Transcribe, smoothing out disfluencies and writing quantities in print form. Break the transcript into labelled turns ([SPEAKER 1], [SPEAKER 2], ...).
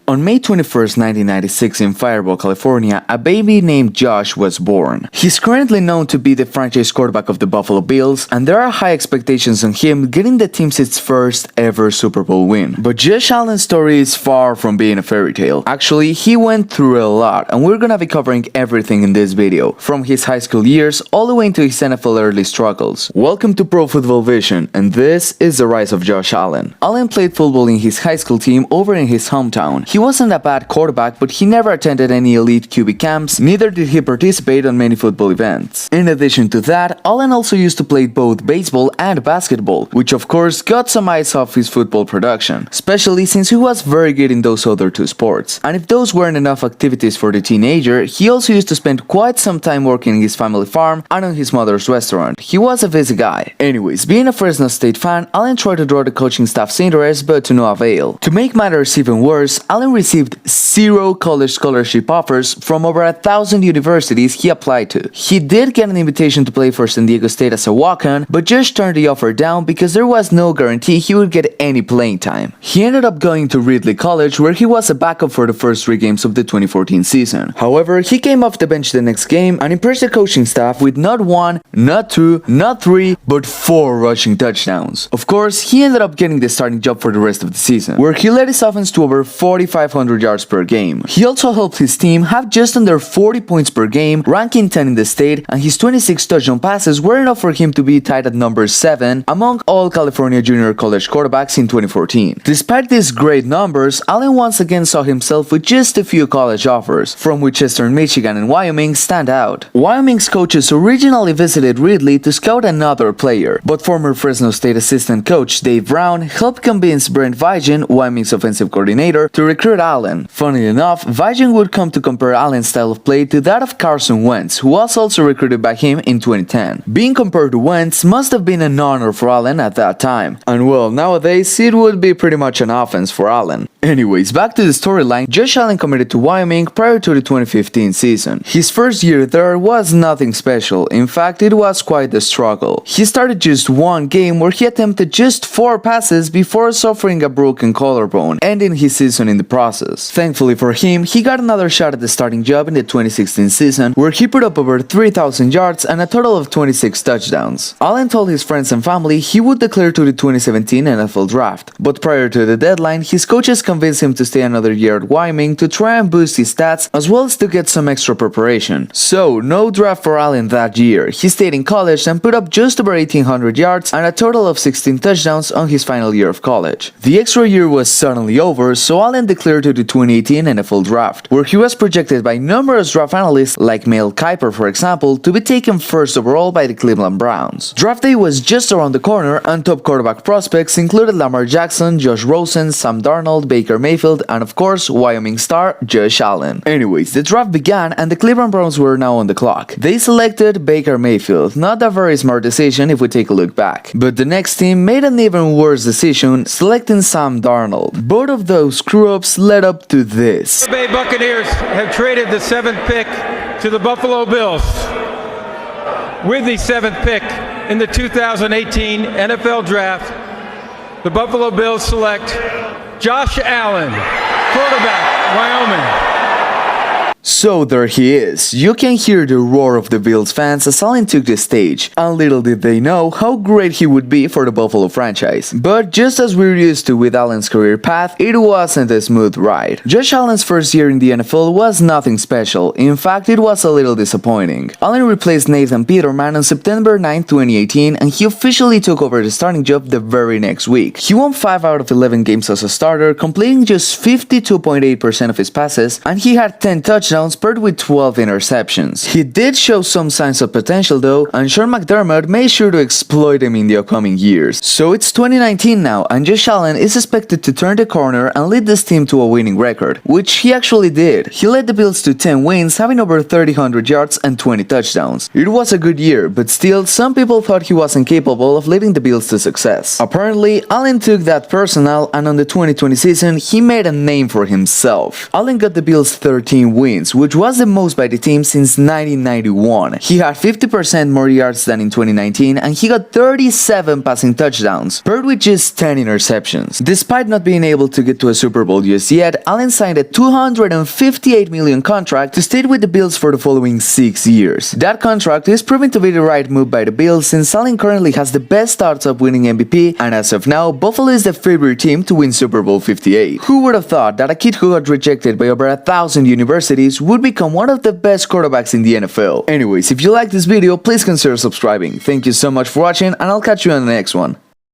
[SPEAKER 1] On May 21st, 1996 in Fireball, California, a baby named Josh was born. He's currently known to be the franchise quarterback of the Buffalo Bills, and there are high expectations on him getting the team's its first ever Super Bowl win. But Josh Allen's story is far from being a fairy tale. Actually, he went through a lot, and we're gonna be covering everything in this video, from his high school years all the way into his NFL early struggles. Welcome to Pro Football Vision, and this is the rise of Josh Allen. Allen played football in his high school team over in his hometown. He wasn't a bad quarterback, but he never attended any elite QB camps, neither did he participate on many football events. In addition to that, Allen also used to play both baseball and basketball, which of course got some eyes off his football production, especially since he was very good in those other two sports. And if those weren't enough activities for the teenager, he also used to spend quite some time working in his family farm and on his mother's restaurant. He was a busy guy. Anyways, being a Fresno State fan, Allen tried to draw the coaching staff's interest, but to no avail. To make matters even worse, Allen received 0 college scholarship offers from over 1,000 universities he applied to. He did get an invitation to play for San Diego State as a walk-on, but just turned the offer down because there was no guarantee he would get any playing time. He ended up going to Ridley College, where he was a backup for the first 3 games of the 2014 season. However, he came off the bench the next game and impressed the coaching staff with not 1, not 2, not 3, but 4 rushing touchdowns. Of course, he ended up getting the starting job for the rest of the season, where he led his offense to over 4,500 yards per game. He also helped his team have just under 40 points per game, ranking 10 in the state, and his 26 touchdown passes were enough for him to be tied at number 7 among all California junior college quarterbacks in 2014. Despite these great numbers, Allen once again saw himself with just a few college offers, from which Eastern Michigan and Wyoming stand out. Wyoming's coaches originally visited Ridley to scout another player, but former Fresno State assistant coach Dave Brown helped convince Brent Vigen, Wyoming's offensive coordinator, to recruit Allen. Funnily enough, Vigen would come to compare Allen's style of play to that of Carson Wentz, who was also recruited by him in 2010. Being compared to Wentz must have been an honor for Allen at that time, and well, nowadays it would be pretty much an offense for Allen. Anyways, back to the storyline, Josh Allen committed to Wyoming prior to the 2015 season. His first year there was nothing special, in fact it was quite a struggle. He started just 1 game where he attempted just 4 passes before suffering a broken collarbone, ending his season in the process. Thankfully for him, he got another shot at the starting job in the 2016 season, where he put up over 3,000 yards and a total of 26 touchdowns. Allen told his friends and family he would declare to the 2017 NFL Draft, but prior to the deadline, his coaches convinced him to stay another year at Wyoming to try and boost his stats as well as to get some extra preparation. So, no draft for Allen that year. He stayed in college and put up just over 1,800 yards and a total of 16 touchdowns on his final year of college. The extra year was suddenly over, so Allen declared to the 2018 NFL Draft, where he was projected by numerous draft analysts like Mel Kiper, for example, to be taken first overall by the Cleveland Browns. Draft day was just around the corner, and top quarterback prospects included Lamar Jackson, Josh Rosen, Sam Darnold, Baker Mayfield, and of course, Wyoming star Josh Allen. Anyways, the draft began and the Cleveland Browns were now on the clock. They selected Baker Mayfield, not a very smart decision if we take a look back. But the next team made an even worse decision, selecting Sam Darnold. Both of those screw-ups led up to this.
[SPEAKER 2] The Bay Buccaneers have traded the 7th pick to the Buffalo Bills. With the 7th pick in the 2018 NFL Draft, the Buffalo Bills select Josh Allen, quarterback, Wyoming.
[SPEAKER 1] So there he is. You can hear the roar of the Bills fans as Allen took the stage, and little did they know how great he would be for the Buffalo franchise. But just as we're used to with Allen's career path, it wasn't a smooth ride. Josh Allen's first year in the NFL was nothing special. In fact, it was a little disappointing. Allen replaced Nathan Peterman on September 9, 2018, and he officially took over the starting job the very next week. He won 5 out of 11 games as a starter, completing just 52.8% of his passes, and he had 10 touchdowns paired with 12 interceptions. He did show some signs of potential though, and Sean McDermott made sure to exploit him in the upcoming years. So it's 2019 now, and Josh Allen is expected to turn the corner and lead this team to a winning record, which he actually did. He led the Bills to 10 wins, having over 3,000 yards and 20 touchdowns. It was a good year, but still, some people thought he wasn't capable of leading the Bills to success. Apparently, Allen took that personal, and on the 2020 season, he made a name for himself. Allen got the Bills 13 wins, wins, which was the most by the team since 1991. He had 50% more yards than in 2019, and he got 37 passing touchdowns, paired with just 10 interceptions. Despite not being able to get to a Super Bowl just yet, Allen signed a $258 million contract to stay with the Bills for the following 6 years. That contract is proving to be the right move by the Bills, since Allen currently has the best odds of winning MVP, and as of now, Buffalo is the favorite team to win Super Bowl 58. Who would have thought that a kid who got rejected by over 1,000 universities would become one of the best quarterbacks in the NFL? Anyways, if you like this video, please consider subscribing. Thank you so much for watching, and I'll catch you on the next one.